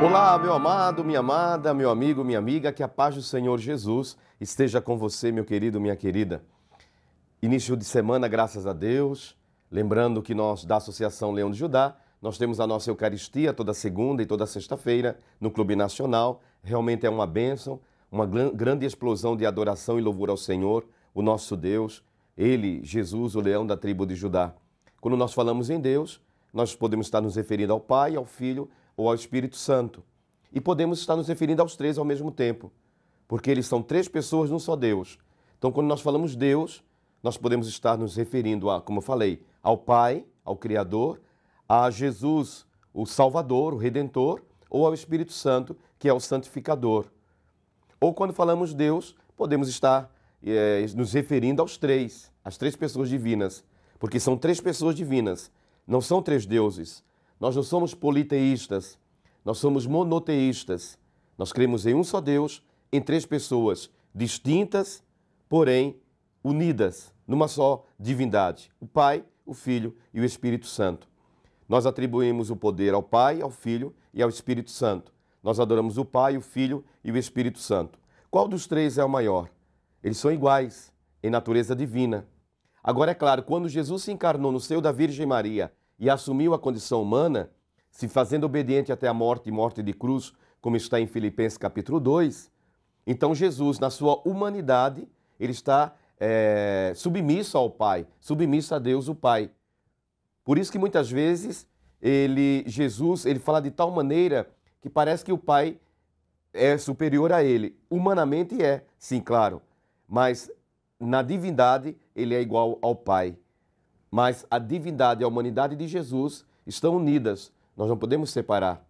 Olá, meu amado, minha amada, meu amigo, minha amiga, que a paz do Senhor Jesus esteja com você, meu querido, minha querida. Início de semana, graças a Deus. Lembrando que nós, da Associação Leão de Judá, nós temos a nossa Eucaristia toda segunda e toda sexta-feira no Clube Nacional. Realmente é uma bênção, uma grande explosão de adoração e louvor ao Senhor, o nosso Deus, Ele, Jesus, o leão da tribo de Judá. Quando nós falamos em Deus, nós podemos estar nos referindo ao Pai, ao Filho ou ao Espírito Santo. E podemos estar nos referindo aos três ao mesmo tempo, porque eles são três pessoas num só Deus. Então, quando nós falamos Deus, nós podemos estar nos referindo a, como eu falei, ao Pai, ao Criador, a Jesus, o Salvador, o Redentor, ou ao Espírito Santo, que é o Santificador. Ou quando falamos Deus, podemos estar nos referindo aos três, às três pessoas divinas, porque são três pessoas divinas, não são três deuses. Nós não somos politeístas, nós somos monoteístas. Nós cremos em um só Deus, em três pessoas distintas, porém unidas numa só divindade, o Pai, o Filho e o Espírito Santo. Nós atribuímos o poder ao Pai, ao Filho e ao Espírito Santo. Nós adoramos o Pai, o Filho e o Espírito Santo. Qual dos três é o maior? Eles são iguais em natureza divina. Agora, é claro, quando Jesus se encarnou no seio da Virgem Maria e assumiu a condição humana, se fazendo obediente até a morte e morte de cruz, como está em Filipenses capítulo 2, então Jesus, na sua humanidade, ele está submisso ao Pai, submisso a Deus o Pai. Por isso que muitas vezes Jesus fala de tal maneira que parece que o Pai é superior a ele. Humanamente é, sim, claro, mas na divindade ele é igual ao Pai. Mas a divindade e a humanidade de Jesus estão unidas. Nós não podemos separar.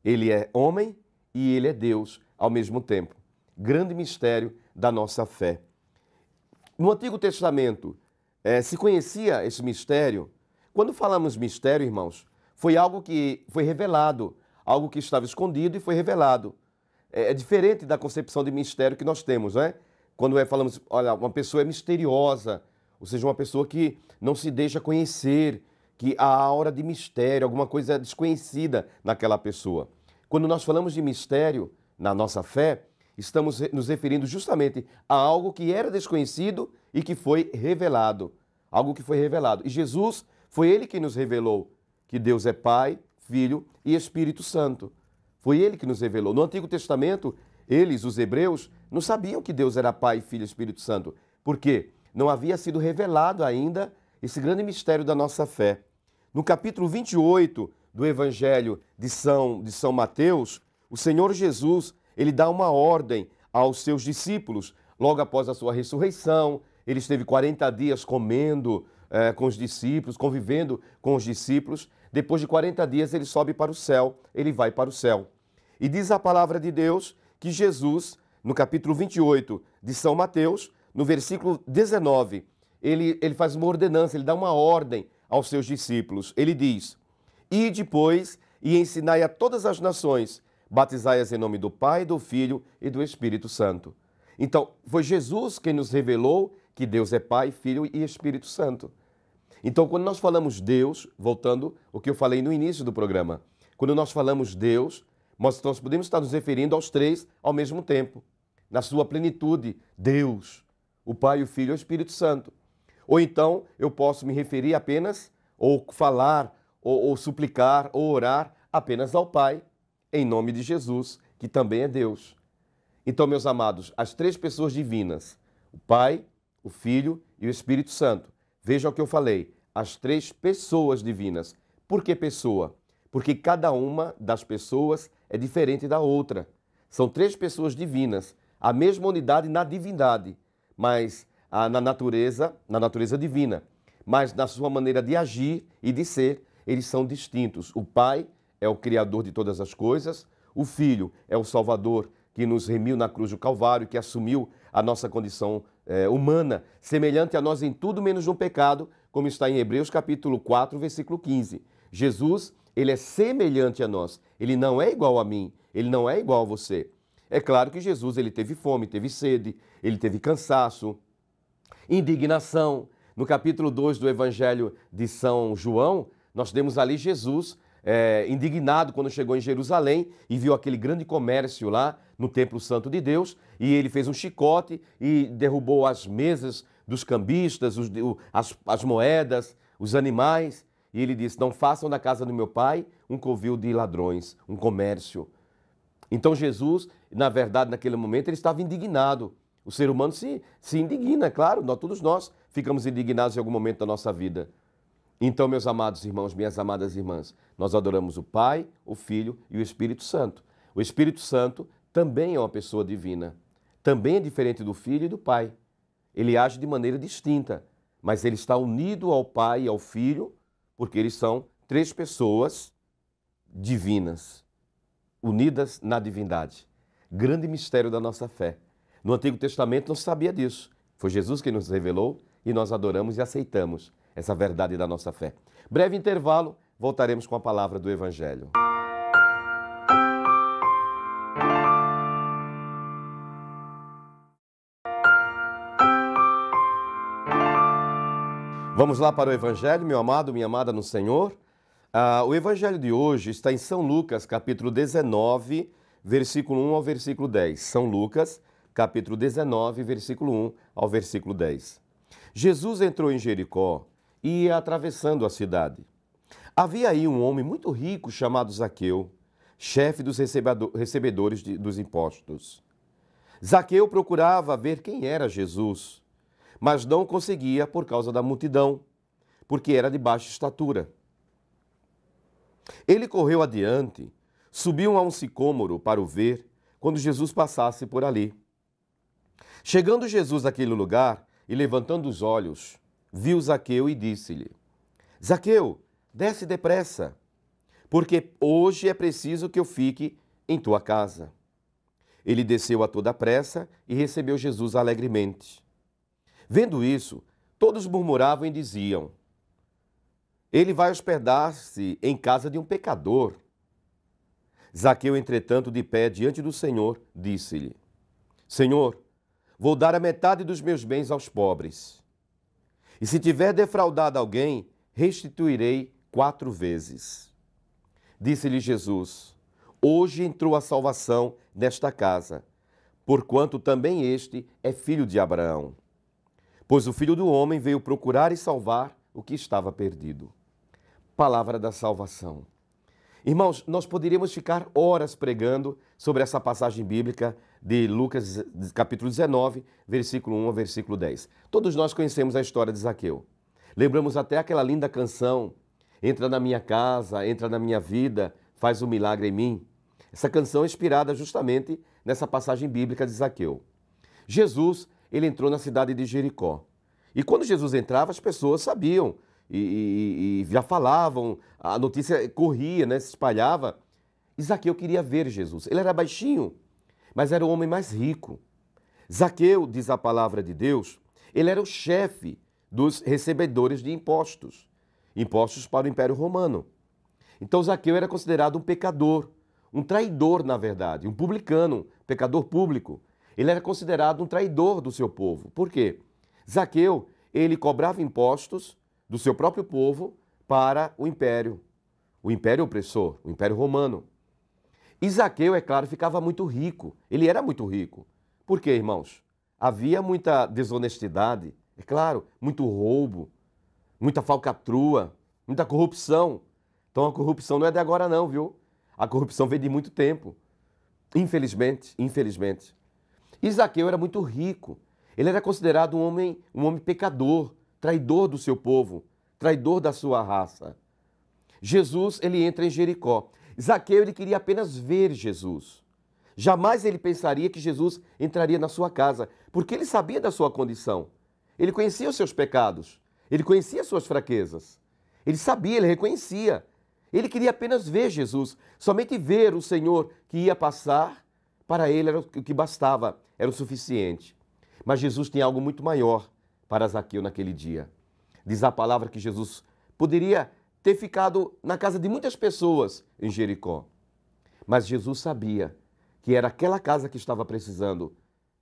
Ele é homem e ele é Deus ao mesmo tempo. Grande mistério da nossa fé. No Antigo Testamento, se conhecia esse mistério. Quando falamos mistério, irmãos, foi algo que foi revelado, algo que estava escondido e foi revelado. É diferente da concepção de mistério que nós temos, não é? Quando falamos, olha, uma pessoa é misteriosa, ou seja, uma pessoa que não se deixa conhecer, que há aura de mistério, alguma coisa desconhecida naquela pessoa. Quando nós falamos de mistério na nossa fé, estamos nos referindo justamente a algo que era desconhecido e que foi revelado. Algo que foi revelado. E Jesus, foi Ele que nos revelou que Deus é Pai, Filho e Espírito Santo. Foi Ele que nos revelou. No Antigo Testamento, eles, os hebreus, não sabiam que Deus era Pai, Filho e Espírito Santo. Por quê? Não havia sido revelado ainda esse grande mistério da nossa fé. No capítulo 28 do Evangelho de São Mateus, o Senhor Jesus, ele dá uma ordem aos seus discípulos. Logo após a sua ressurreição, ele esteve 40 dias comendo com os discípulos, convivendo com os discípulos. Depois de 40 dias, ele sobe para o céu, ele vai para o céu. E diz a palavra de Deus que Jesus, no capítulo 28 de São Mateus, no versículo 19, ele faz uma ordenança, ele dá uma ordem aos seus discípulos. Ele diz: "Ide, pois, e ensinai a todas as nações, batizai-as em nome do Pai, do Filho e do Espírito Santo." Então, foi Jesus quem nos revelou que Deus é Pai, Filho e Espírito Santo. Então, quando nós falamos Deus, voltando ao que eu falei no início do programa, quando nós falamos Deus, nós podemos estar nos referindo aos três ao mesmo tempo, na sua plenitude, Deus, o Pai, o Filho e o Espírito Santo. Ou então eu posso me referir apenas, ou falar, ou suplicar, ou orar apenas ao Pai, em nome de Jesus, que também é Deus. Então, meus amados, as três pessoas divinas, o Pai, o Filho e o Espírito Santo. Veja o que eu falei, as três pessoas divinas. Por que pessoa? Porque cada uma das pessoas é diferente da outra. São três pessoas divinas, a mesma unidade na divindade, mas na natureza divina. Mas na sua maneira de agir e de ser, eles são distintos. O Pai é o Criador de todas as coisas, o Filho é o Salvador que nos remiu na cruz do Calvário, que assumiu a nossa condição humana, semelhante a nós em tudo menos no pecado, como está em Hebreus capítulo 4, versículo 15. Jesus, ele é semelhante a nós, ele não é igual a mim, ele não é igual a você. É claro que Jesus, ele teve fome, teve sede, ele teve cansaço, indignação. No capítulo 2 do Evangelho de São João, nós temos ali Jesus indignado quando chegou em Jerusalém e viu aquele grande comércio lá no Templo Santo de Deus, e ele fez um chicote e derrubou as mesas dos cambistas, as moedas, os animais, e ele disse: não façam da casa do meu pai um covil de ladrões, um comércio. Então Jesus, na verdade, naquele momento, ele estava indignado. O ser humano se indigna, claro, todos nós ficamos indignados em algum momento da nossa vida. Então, meus amados irmãos, minhas amadas irmãs, nós adoramos o Pai, o Filho e o Espírito Santo. O Espírito Santo também é uma pessoa divina. Também é diferente do Filho e do Pai. Ele age de maneira distinta, mas ele está unido ao Pai e ao Filho, porque eles são três pessoas divinas, unidas na divindade. Grande mistério da nossa fé. No Antigo Testamento não se sabia disso. Foi Jesus quem nos revelou e nós adoramos e aceitamos essa verdade da nossa fé. Breve intervalo, voltaremos com a palavra do Evangelho. Vamos lá para o Evangelho, meu amado, minha amada no Senhor. O Evangelho de hoje está em São Lucas, capítulo 19, versículo 1 ao versículo 10. São Lucas, capítulo 19, versículo 1 ao versículo 10. Jesus entrou em Jericó e ia atravessando a cidade. Havia aí um homem muito rico chamado Zaqueu, chefe dos recebedores dos impostos. Zaqueu procurava ver quem era Jesus, mas não conseguia por causa da multidão, porque era de baixa estatura. Ele correu adiante, subiu a um sicômoro para o ver, quando Jesus passasse por ali. Chegando Jesus àquele lugar e levantando os olhos, viu Zaqueu e disse-lhe: Zaqueu, desce depressa, porque hoje é preciso que eu fique em tua casa. Ele desceu a toda pressa e recebeu Jesus alegremente. Vendo isso, todos murmuravam e diziam: ele vai hospedar-se em casa de um pecador. Zaqueu, entretanto, de pé diante do Senhor, disse-lhe: Senhor, vou dar a metade dos meus bens aos pobres. E se tiver defraudado alguém, restituirei 4 vezes. Disse-lhe Jesus: hoje entrou a salvação nesta casa, porquanto também este é filho de Abraão. Pois o Filho do Homem veio procurar e salvar o que estava perdido. Palavra da salvação. Irmãos, nós poderíamos ficar horas pregando sobre essa passagem bíblica de Lucas, capítulo 19, versículo 1 ao versículo 10. Todos nós conhecemos a história de Zaqueu. Lembramos até aquela linda canção, Entra na minha casa, entra na minha vida, faz um milagre em mim. Essa canção é inspirada justamente nessa passagem bíblica de Zaqueu. Jesus, ele entrou na cidade de Jericó. E quando Jesus entrava, as pessoas sabiam e já falavam, a notícia corria, né, se espalhava. E Zaqueu queria ver Jesus. Ele era baixinho, mas era o homem mais rico. Zaqueu, diz a palavra de Deus, ele era o chefe dos recebedores de impostos. Impostos para o Império Romano. Então Zaqueu era considerado um pecador, um traidor, na verdade, um publicano, pecador público. Ele era considerado um traidor do seu povo. Por quê? Zaqueu, ele cobrava impostos do seu próprio povo para o império opressor, o Império Romano. E Zaqueu, é claro, ficava muito rico. Ele era muito rico. Por quê, irmãos? Havia muita desonestidade, é claro, muito roubo, muita falcatrua, muita corrupção. Então a corrupção não é de agora não, viu? A corrupção vem de muito tempo. Infelizmente. E Zaqueu era muito rico. Ele era considerado um homem pecador, traidor do seu povo, traidor da sua raça. Jesus, ele entra em Jericó. Zaqueu, ele queria apenas ver Jesus. Jamais ele pensaria que Jesus entraria na sua casa, porque ele sabia da sua condição. Ele conhecia os seus pecados. Ele conhecia as suas fraquezas. Ele sabia, ele reconhecia. Ele queria apenas ver Jesus, somente ver o Senhor que ia passar. Para ele era o que bastava, era o suficiente. Mas Jesus tinha algo muito maior para Zaqueu naquele dia. Diz a palavra que Jesus poderia ter ficado na casa de muitas pessoas em Jericó. Mas Jesus sabia que era aquela casa que estava precisando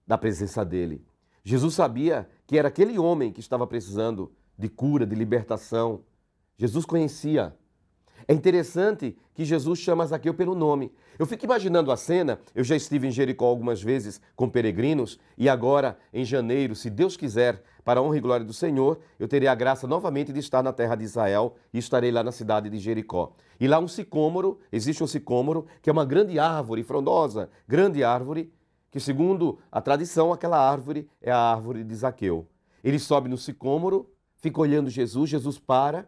da presença dele. Jesus sabia que era aquele homem que estava precisando de cura, de libertação. Jesus conhecia. É interessante que Jesus chama Zaqueu pelo nome. Eu fico imaginando a cena, eu já estive em Jericó algumas vezes com peregrinos e agora, em janeiro, se Deus quiser, para a honra e glória do Senhor, eu terei a graça novamente de estar na terra de Israel e estarei lá na cidade de Jericó. E lá existe um sicômoro, que é uma grande árvore frondosa, grande árvore, que segundo a tradição, aquela árvore é a árvore de Zaqueu. Ele sobe no sicômoro, fica olhando Jesus, Jesus para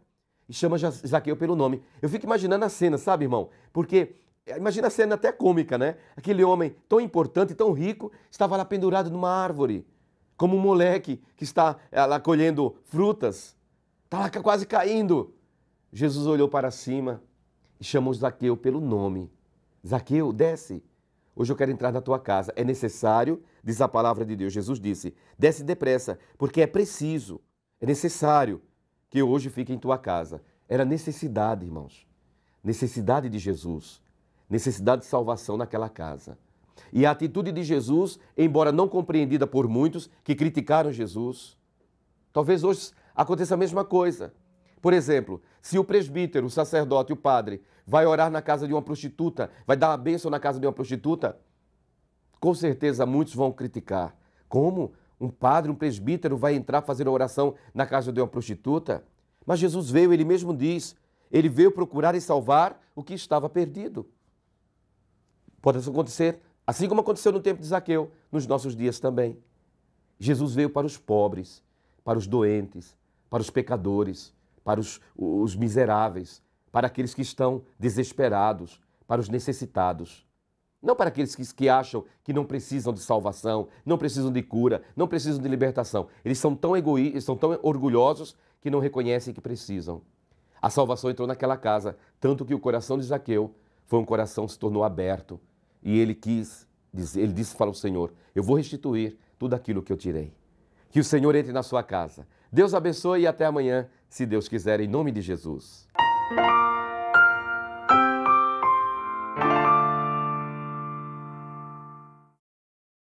e chama Zaqueu pelo nome. Eu fico imaginando a cena, sabe, irmão? Porque imagina a cena até cômica, né? Aquele homem tão importante, tão rico, estava lá pendurado numa árvore, como um moleque que está lá colhendo frutas, está lá quase caindo. Jesus olhou para cima e chamou Zaqueu pelo nome. Zaqueu, desce. Hoje eu quero entrar na tua casa. É necessário, diz a palavra de Deus. Jesus disse, desce depressa, porque é preciso, é necessário que eu hoje fique em tua casa. Era necessidade, irmãos. Necessidade de Jesus. Necessidade de salvação naquela casa. E a atitude de Jesus, embora não compreendida por muitos que criticaram Jesus, talvez hoje aconteça a mesma coisa. Por exemplo, se o presbítero, o sacerdote, o padre, vai orar na casa de uma prostituta, vai dar a bênção na casa de uma prostituta, com certeza muitos vão criticar. Como um padre, um presbítero vai entrar fazer oração na casa de uma prostituta? Mas Jesus veio, ele mesmo diz, ele veio procurar e salvar o que estava perdido. Pode acontecer, assim como aconteceu no tempo de Zaqueu, nos nossos dias também. Jesus veio para os pobres, para os doentes, para os pecadores, para os miseráveis, para aqueles que estão desesperados, para os necessitados. Não para aqueles que acham que não precisam de salvação, não precisam de cura, não precisam de libertação. Eles são tão egoístas, são tão orgulhosos que não reconhecem que precisam. A salvação entrou naquela casa, tanto que o coração de Zaqueu foi um coração que se tornou aberto. E ele disse para o Senhor, eu vou restituir tudo aquilo que eu tirei. Que o Senhor entre na sua casa. Deus abençoe e até amanhã, se Deus quiser, em nome de Jesus.